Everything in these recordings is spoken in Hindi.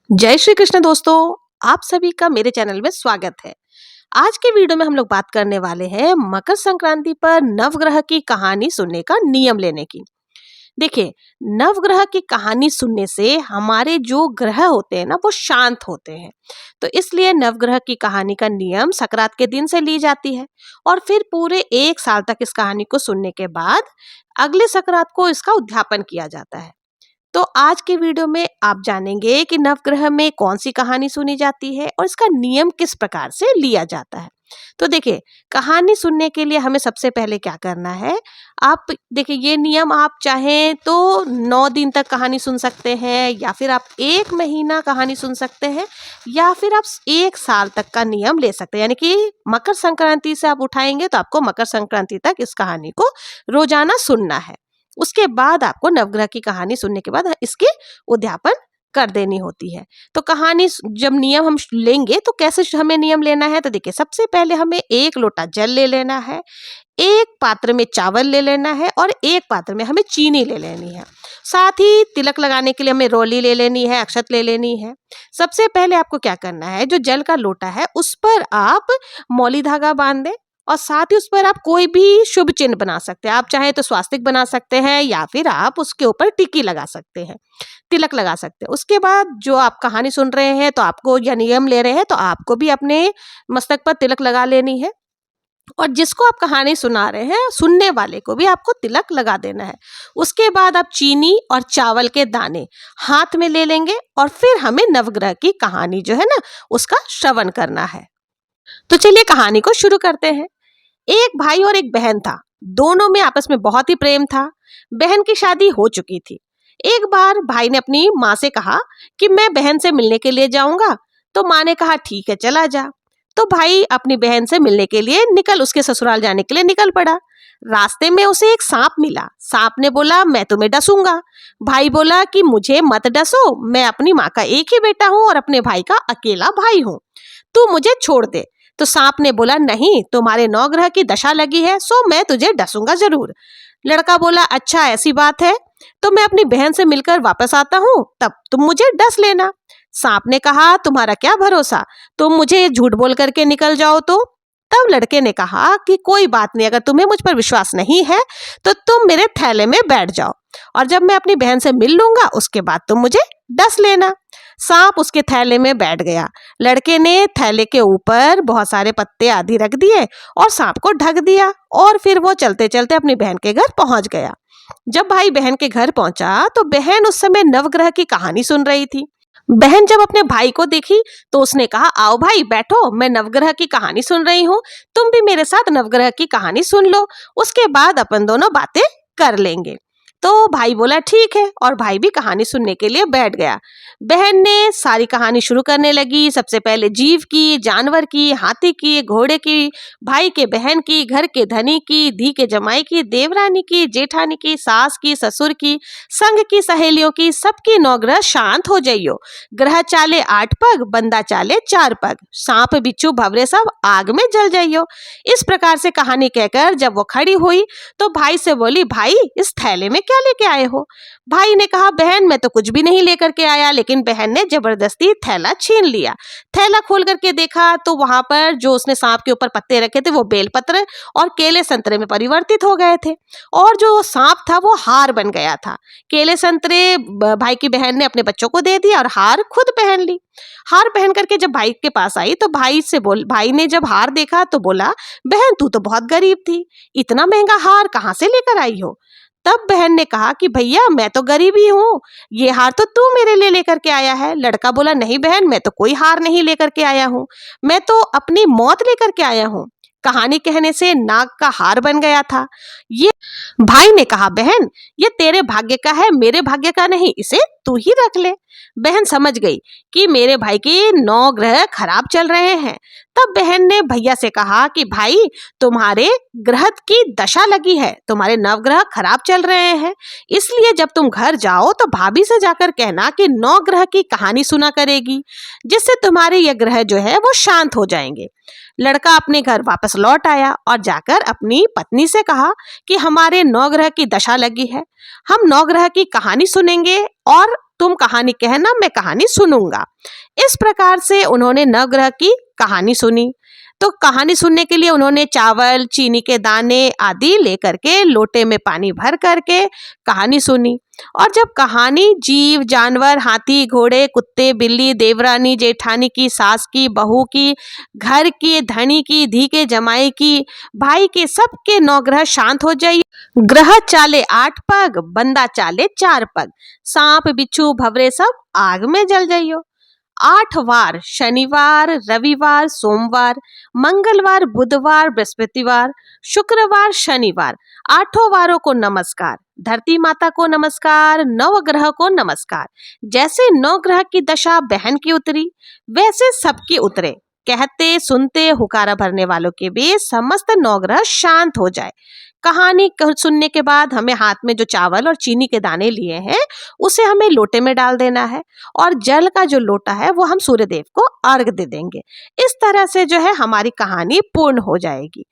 जय श्री कृष्ण दोस्तों। आप सभी का मेरे चैनल में स्वागत है। आज के वीडियो में हम लोग बात करने वाले हैं मकर संक्रांति पर नवग्रह की कहानी सुनने का नियम लेने की। देखिए, नवग्रह की कहानी सुनने से हमारे जो ग्रह होते हैं ना वो शांत होते हैं। तो इसलिए नवग्रह की कहानी का नियम सकरात के दिन से ली जाती है और फिर पूरे 1 साल तक इस कहानी को सुनने के बाद अगले सकरात को इसका उद्यापन किया जाता है। तो आज के वीडियो में आप जानेंगे कि नवग्रह में कौन सी कहानी सुनी जाती है और इसका नियम किस प्रकार से लिया जाता है। तो देखिए, कहानी सुनने के लिए हमें सबसे पहले क्या करना है। आप देखिए, ये नियम आप चाहें तो 9 दिन तक कहानी सुन सकते हैं, या फिर आप 1 महीना कहानी सुन सकते हैं, या फिर आप 1 साल तक का नियम ले सकते हैं। यानी कि मकर संक्रांति से आप उठाएंगे तो आपको मकर संक्रांति तक इस कहानी को रोजाना सुनना है। उसके बाद आपको नवग्रह की कहानी सुनने के बाद इसकी उद्यापन कर देनी होती है। तो कहानी जब नियम हम लेंगे तो कैसे हमें नियम लेना है। तो देखिए, सबसे पहले हमें 1 लोटा जल ले लेना है, एक पात्र में चावल ले लेना है और एक पात्र में हमें चीनी ले लेनी है। साथ ही तिलक लगाने के लिए हमें रोली ले लेनी है, अक्षत ले लेनी है। सबसे पहले आपको क्या करना है, जो जल का लोटा है उस पर आप मौली धागा बांध दें और साथ ही उस पर आप कोई भी शुभ चिन्ह बना सकते हैं। आप चाहे तो स्वास्तिक बना सकते हैं, या फिर आप उसके ऊपर टिक्की लगा सकते हैं, तिलक लगा सकते हैं। उसके बाद जो आप कहानी सुन रहे हैं तो आपको या नियम ले रहे हैं तो आपको भी अपने मस्तक पर तिलक लगा लेनी है, और जिसको आप कहानी सुना रहे हैं सुनने वाले को भी आपको तिलक लगा देना है। उसके बाद आप चीनी और चावल के दाने हाथ में ले लेंगे और फिर हमें नवग्रह की कहानी जो है ना उसका श्रवण करना है। तो चलिए कहानी को शुरू करते हैं। एक भाई और एक बहन था। दोनों में आपस में बहुत ही प्रेम था। बहन की शादी हो चुकी थी। एक बार भाई ने अपनी माँ से कहा कि मैं बहन से मिलने के लिए जाऊंगा। तो माँ ने कहा ठीक है, चला जा। तो भाई अपनी बहन से मिलने के लिए उसके ससुराल जाने के लिए निकल पड़ा। रास्ते में उसे एक सांप मिला। सांप ने बोला, मैं तुम्हें डसूंगा। भाई बोला कि मुझे मत डसो, मैं अपनी माँ का एक ही बेटा हूँ और अपने भाई का अकेला भाई हूँ, तू मुझे छोड़ दे। तो सांप ने बोला, नहीं, तुम्हारे 9 ग्रह की दशा लगी है, सो मैं तुझे डसूंगा जरूर। लड़का बोला, अच्छा ऐसी बात है, तो मैं अपनी बहन से मिलकर वापस आता हूँ, तब तुम मुझे डस लेना। सांप ने कहा, तुम्हारा क्या भरोसा, तुम मुझे झूठ बोल करके निकल जाओ तो। तब लड़के ने कहा कि कोई बात नहीं, अगर तुम्हें मुझ पर विश्वास नहीं है तो तुम मेरे थैले में बैठ जाओ और जब मैं अपनी बहन से मिल लूंगा उसके बाद तुम मुझे डस लेना। सांप उसके थैले में बैठ गया। लड़के ने थैले के ऊपर बहुत सारे पत्ते आदि रख दिए और सांप को ढक दिया, और फिर वो चलते चलते अपनी बहन के घर पहुंच गया। जब भाई बहन के घर पहुंचा तो बहन उस समय नवग्रह की कहानी सुन रही थी। बहन जब अपने भाई को देखी तो उसने कहा, आओ भाई बैठो, मैं नवग्रह की कहानी सुन रही हूँ, तुम भी मेरे साथ नवग्रह की कहानी सुन लो, उसके बाद अपन दोनों बातें कर लेंगे। तो भाई बोला ठीक है, और भाई भी कहानी सुनने के लिए बैठ गया। बहन ने सारी कहानी शुरू करने लगी। सबसे पहले जीव की, जानवर की, हाथी की, घोड़े की, भाई के बहन की, घर के धनी की, धी के जमाई की, देवरानी की, जेठानी की, सास की, ससुर की, संग की सहेलियों की, सबकी 9 ग्रह शांत हो जाइयो। ग्रह चाले 8 पग, बंदा चाले 4 पग, सांप बिच्छू भवरे सब आग में जल जाइयो। इस प्रकार से कहानी कहकर जब वो खड़ी हुई तो भाई से बोली, भाई इस थैले में क्या लेके आए हो। भाई ने कहा, बहन मैं तो कुछ भी नहीं लेकर के आया। लेकिन बहन ने जबरदस्ती थैला छीन लिया। थैला खोल करके देखा तो वहां पर जो उसने सांप के ऊपर पत्ते रखे थे वो बेलपत्र और केले संतरे में परिवर्तित हो गए थे, और जो सांप था वो हार बन गया था। केले संतरे भाई की बहन ने अपने बच्चों को दे दिया और हार खुद पहन ली। हार पहन करके जब भाई के पास आई तो भाई ने जब हार देखा तो बोला, बहन तू तो बहुत गरीब थी, इतना महंगा हार कहाँ से लेकर आई हो। तब बहन ने कहा कि भैया मैं तो गरीब ही हूँ, ये हार तो तू मेरे लिए लेकर के आया है। लड़का बोला, नहीं बहन, मैं तो कोई हार नहीं लेकर के आया हूँ, मैं तो अपनी मौत लेकर के आया हूँ। कहानी कहने से नाग का हार बन गया था। ये भाई ने कहा, बहन ये तेरे भाग्य का है, मेरे भाग्य का नहीं, इसे तू ही रख ले। बहन समझ गई कि मेरे भाई के 9 ग्रह खराब चल रहे हैं। तब बहन ने भैया से कहा कि भाई तुम्हारे ग्रह की दशा लगी है, तुम्हारे 9 ग्रह खराब चल रहे हैं, इसलिए जब तुम घर जाओ तो भाभी से जाकर कहना कि 9 ग्रह की कहानी सुना करेगी, जिससे तुम्हारे ये ग्रह जो है वो शांत हो जाएंगे। लड़का अपने घर वापस लौट आया और जाकर अपनी पत्नी से कहा कि हमारे 9 ग्रह की दशा लगी है, हम 9 ग्रह की कहानी सुनेंगे और तुम कहानी कहना, मैं कहानी सुनूंगा। इस प्रकार से उन्होंने नवग्रह की कहानी सुनी। तो कहानी सुनने के लिए उन्होंने चावल, चीनी के दाने आदि लेकर के लोटे में पानी भर करके कहानी सुनी। और जब कहानी जीव जानवर, हाथी, घोड़े, कुत्ते, बिल्ली, देवरानी, जेठानी की, सास की, बहू की, घर की, धनी की, धी के, जमाई की, भाई के, सबके नवग्रह शांत हो जाइए। ग्रह चाले 8 पग, बंदा चाले 4 पग, सांप, बिच्छू, भवरे सब आग में जल जाइयो। 8 वार, शनिवार, रविवार, सोमवार, मंगलवार, बुधवार, बृहस्पतिवार, शुक्रवार, शनिवार, 8 वारों को नमस्कार। धरती माता को नमस्कार, नवग्रह को नमस्कार। जैसे नवग्रह की दशा बहन की उतरी, वैसे सबकी उतरे। कहते सुनते हुकारा भरने वालों के भी समस्त नवग्रह शांत हो जाए। कहानी सुनने के बाद हमें हाथ में जो चावल और चीनी के दाने लिए हैं, उसे हमें लोटे में डाल देना है और जल का जो लोटा है वो हम सूर्य देव को अर्घ दे देंगे। इस तरह से जो है हमारी कहानी पूर्ण हो जाएगी।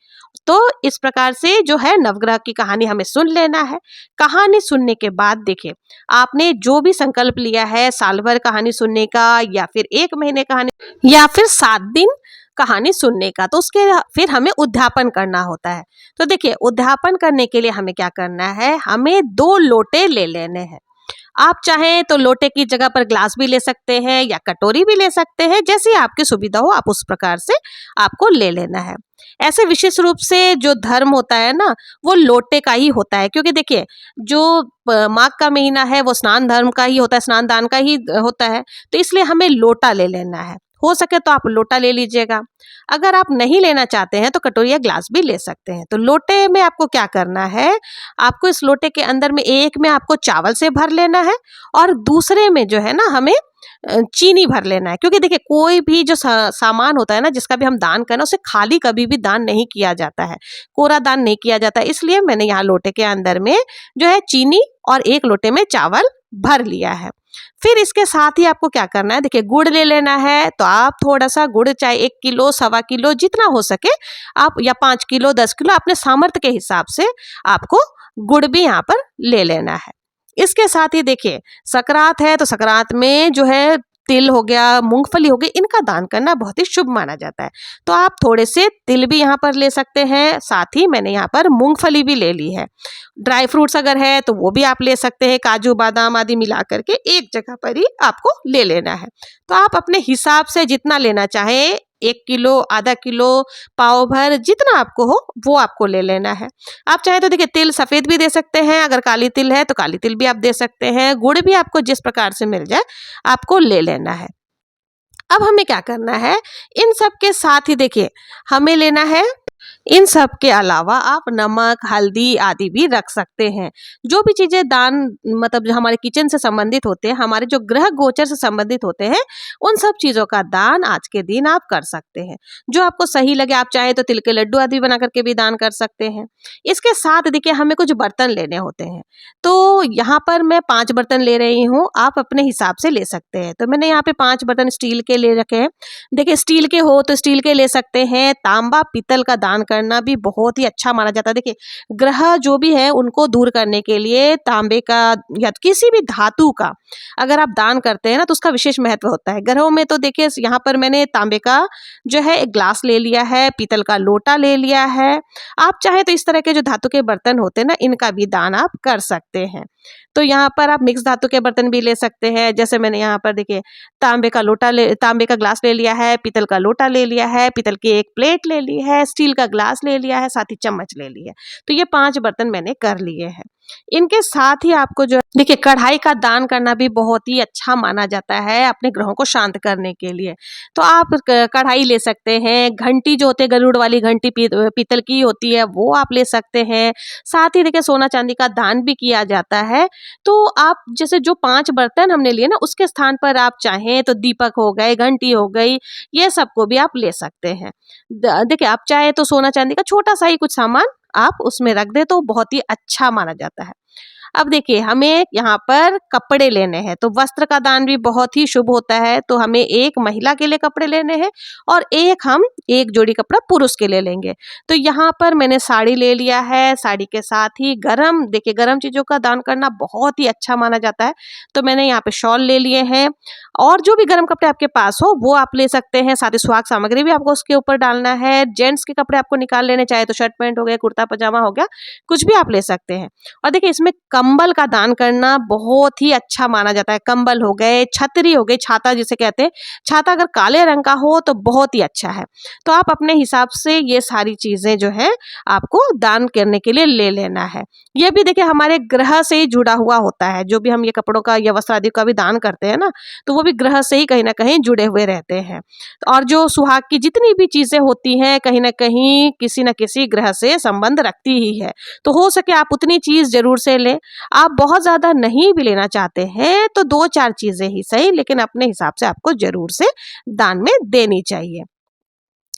तो इस प्रकार से जो है नवग्रह की कहानी हमें सुन लेना है। कहानी सुनने के बाद देखिए, आपने जो भी संकल्प लिया है साल भर कहानी सुनने का, या फिर 1 महीने कहानी, या फिर 7 दिन कहानी सुनने का, तो उसके फिर हमें उद्यापन करना होता है। तो देखिए, उद्यापन करने के लिए हमें क्या करना है, हमें 2 लोटे ले लेने हैं। आप चाहें तो लोटे की जगह पर ग्लास भी ले सकते हैं या कटोरी भी ले सकते हैं, जैसी आपकी सुविधा हो आप उस प्रकार से आपको ले लेना है। ऐसे विशेष रूप से जो धर्म होता है ना, वो लोटे का ही होता है, क्योंकि देखिए जो माघ का महीना है वो स्नान धर्म का ही होता है, स्नान दान का ही होता है, तो इसलिए हमें लोटा ले लेना है। हो सके तो आप लोटा ले लीजिएगा। अगर आप नहीं लेना चाहते हैं तो कटोरी या ग्लास भी ले सकते हैं। तो लोटे में आपको क्या करना है, आपको इस लोटे के अंदर में एक में आपको चावल से भर लेना है और दूसरे में जो है ना हमें चीनी भर लेना है। क्योंकि देखिए, कोई भी जो सामान होता है ना, जिसका भी हम दान करना, उसे खाली कभी भी दान नहीं किया जाता है, कोरा दान नहीं किया जाता। इसलिए मैंने यहाँ लोटे के अंदर में जो है चीनी और 1 लोटे में चावल भर लिया है। फिर इसके साथ ही आपको क्या करना है, देखिए गुड़ ले लेना है। तो आप थोड़ा सा गुड़, चाहे 1 किलो, सवा किलो, जितना हो सके आप, या 5 किलो, 10 किलो, अपने सामर्थ्य के हिसाब से आपको गुड़ भी यहाँ पर ले लेना है। इसके साथ ही देखिए, सकरात है तो सकरात में जो है तिल हो गया, मूंगफली हो गई, इनका दान करना बहुत ही शुभ माना जाता है। तो आप थोड़े से तिल भी यहाँ पर ले सकते हैं, साथ ही मैंने यहाँ पर मूंगफली भी ले ली है। ड्राई फ्रूट्स अगर है तो वो भी आप ले सकते हैं, काजू बादाम आदि मिला करके एक जगह पर ही आपको ले लेना है। तो आप अपने हिसाब से जितना लेना चाहें, 1 किलो, आधा किलो, पाव भर, जितना आपको हो वो आपको ले लेना है। आप चाहे तो देखिए तिल सफ़ेद भी दे सकते हैं, अगर काली तिल है तो काली तिल भी आप दे सकते हैं। गुड़ भी आपको जिस प्रकार से मिल जाए आपको ले लेना है। अब हमें क्या करना है, इन सब के साथ ही देखिए हमें लेना है, इन सब के अलावा आप नमक, हल्दी आदि भी रख सकते हैं। जो भी चीज़ें दान, मतलब जो हमारे किचन से संबंधित होते हैं, हमारे जो ग्रह गोचर से संबंधित होते हैं, उन सब चीज़ों का दान आज के दिन आप कर सकते हैं। जो आपको सही लगे, आप चाहे तो तिल के लड्डू आदि बना करके भी दान कर सकते हैं। इसके साथ देखिए हमें कुछ बर्तन लेने होते हैं। तो यहाँ पर मैं 5 बर्तन ले रही हूँ, आप अपने हिसाब से ले सकते हैं। तो मैंने यहाँ पे 5 बर्तन स्टील के ले रखे हैं। देखिए स्टील के हो तो स्टील के ले सकते हैं। तांबा, पीतल का दान करना भी बहुत ही अच्छा माना जाता है। देखिए ग्रह जो भी है उनको दूर करने के लिए तांबे का या किसी भी धातु का अगर आप दान करते हैं ना, तो उसका विशेष महत्व होता है। ग्रहों में तो देखिए यहाँ पर मैंने तांबे का जो है एक ग्लास ले लिया है, पीतल का लोटा ले लिया है। आप चाहे तो इस तरह के जो धातु के बर्तन होते हैं ना, इनका भी दान आप कर सकते हैं। तो यहाँ पर आप मिक्स धातु के बर्तन भी ले सकते हैं। जैसे मैंने यहाँ पर देखिए तांबे का ग्लास ले लिया है, पीतल का लोटा ले लिया है, पीतल की एक प्लेट ले ली है, स्टील का ग्लास ले लिया है, साथ ही चम्मच ले ली है। तो ये 5 बर्तन मैंने कर लिए हैं। इनके साथ ही आपको जो देखिए कढ़ाई का दान करना भी बहुत ही अच्छा माना जाता है अपने ग्रहों को शांत करने के लिए। तो आप कढ़ाई ले सकते हैं। घंटी जो होते हैं, गरुड़ वाली घंटी पीतल की होती है, वो आप ले सकते हैं। साथ ही देखिए सोना चांदी का दान भी किया जाता है। तो आप जैसे जो 5 बर्तन हमने लिए ना, उसके स्थान पर आप चाहें तो दीपक हो गए, घंटी हो गई, ये सबको भी आप ले सकते हैं। देखिए आप चाहे तो सोना चांदी का छोटा सा ही कुछ सामान आप उसमें रख दे तो बहुत ही अच्छा माना जाता है। अब देखिए हमें यहाँ पर कपड़े लेने हैं, तो वस्त्र का दान भी बहुत ही शुभ होता है। तो हमें एक महिला के लिए कपड़े लेने हैं और एक जोड़ी कपड़ा पुरुष के लिए लेंगे। तो यहाँ पर मैंने साड़ी ले लिया है, साड़ी के साथ ही देखिए गरम चीज़ों का दान करना बहुत ही अच्छा माना जाता है। तो मैंने यहाँ पे शॉल ले लिए हैं और जो भी गर्म कपड़े आपके पास हो वो आप ले सकते हैं। साथ ही सुहाग सामग्री भी आपको उसके ऊपर डालना है। जेंट्स के कपड़े आपको निकाल लेने, चाहे तो शर्ट पैंट हो गया, कुर्ता पजामा हो गया, कुछ भी आप ले सकते हैं। और देखिए इसमें कंबल का दान करना बहुत ही अच्छा माना जाता है। कंबल हो गए, छतरी हो गई, छाता जिसे कहते हैं, छाता अगर काले रंग का हो तो बहुत ही अच्छा है। तो आप अपने हिसाब से ये सारी चीजें जो है आपको दान करने के लिए ले लेना है। ये भी देखिए हमारे ग्रह से ही जुड़ा हुआ होता है। जो भी हम ये कपड़ों का या वस्त्र आदि का भी दान करते हैं ना, तो वो भी ग्रह से ही कहीं ना कहीं जुड़े हुए रहते हैं। और जो सुहाग की जितनी भी चीजें होती हैं कहीं ना कहीं किसी न किसी ग्रह से संबंध रखती ही है। तो हो सके आप उतनी चीज जरूर से लें। आप बहुत ज्यादा नहीं भी लेना चाहते हैं तो 2-4 चीजें ही सही, लेकिन अपने हिसाब से आपको जरूर से दान में देनी चाहिए।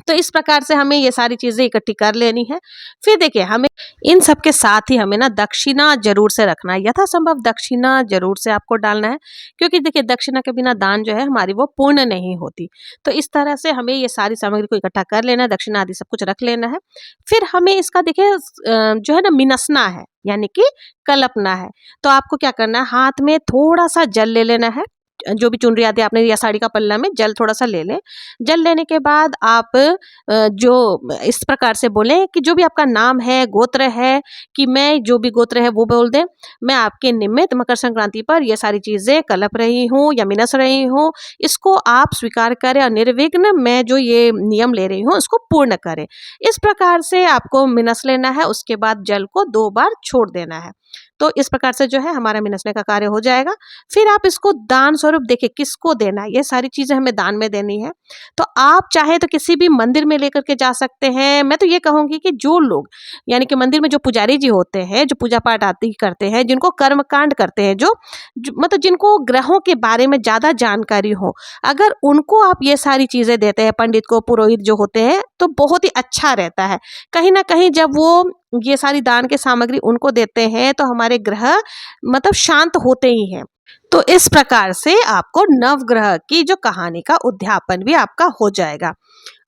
तो इस प्रकार से हमें ये सारी चीजें इकट्ठी कर लेनी है। फिर देखिए हमें इन सब के साथ ही हमें ना दक्षिणा जरूर से रखना है। यथासंभव दक्षिणा जरूर से आपको डालना है, क्योंकि देखिए दक्षिणा के बिना दान जो है हमारी वो पूर्ण नहीं होती। तो इस तरह से हमें ये सारी सामग्री को इकट्ठा कर लेना है, दक्षिणा आदि सब कुछ रख लेना है। फिर हमें इसका देखिए जो है ना मिनसना है, यानी कि कलपना है। तो आपको क्या करना है, हाथ में थोड़ा सा जल ले लेना है। जो भी चुनरी आदि आपने या साड़ी का पल्ला में जल थोड़ा सा ले लें। जल लेने के बाद आप जो इस प्रकार से बोलें कि जो भी आपका नाम है, गोत्र है, कि मैं जो भी गोत्र है वो बोल दें, मैं आपके निमित्त मकर संक्रांति पर ये सारी चीज़ें कलप रही हूँ या मिनस रही हूँ। इसको आप स्वीकार करें और निर्विघ्न मैं जो ये नियम ले रही हूँ उसको पूर्ण करें। इस प्रकार से आपको मिनस लेना है, उसके बाद जल को 2 बार छोड़ देना है। तो इस प्रकार से जो है हमारा मिनसने का कार्य हो जाएगा। फिर आप इसको दान स्वरूप देखिए किसको देना है, ये सारी चीज़ें हमें दान में देनी है। तो आप चाहे तो किसी भी मंदिर में लेकर के जा सकते हैं। मैं तो ये कहूँगी कि जो लोग यानी कि मंदिर में जो पुजारी जी होते हैं, जो पूजा पाठ आदि करते हैं, जिनको कर्मकांड करते हैं, मतलब जिनको ग्रहों के बारे में ज़्यादा जानकारी हो, अगर उनको आप ये सारी चीज़ें देते हैं, पंडित को, पुरोहित जो होते हैं, तो बहुत ही अच्छा रहता है। कहीं न कहीं जब वो ये सारी दान की सामग्री उनको देते हैं तो हमारे ग्रह मतलब शांत होते ही हैं। तो इस प्रकार से आपको नवग्रह की जो कहानी का उद्यापन भी आपका हो जाएगा।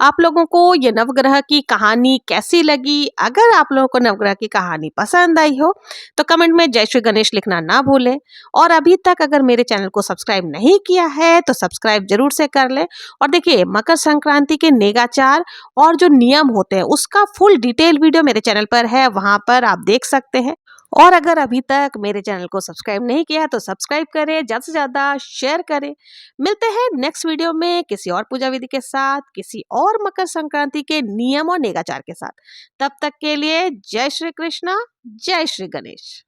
आप लोगों को ये नवग्रह की कहानी कैसी लगी? अगर आप लोगों को नवग्रह की कहानी पसंद आई हो तो कमेंट में जय श्री गणेश लिखना ना भूलें। और अभी तक अगर मेरे चैनल को सब्सक्राइब नहीं किया है तो सब्सक्राइब जरूर से कर लें। और देखिए मकर संक्रांति के नेगाचार और जो नियम होते हैं उसका फुल डिटेल वीडियो मेरे चैनल पर है, वहां पर आप देख सकते हैं। और अगर अभी तक मेरे चैनल को सब्सक्राइब नहीं किया है तो सब्सक्राइब करें, ज़्यादा से ज़्यादा शेयर करें। मिलते हैं नेक्स्ट वीडियो में किसी और पूजा विधि के साथ, किसी और मकर संक्रांति के नियम और नेगाचार के साथ। तब तक के लिए जय श्री कृष्णा, जय श्री गणेश।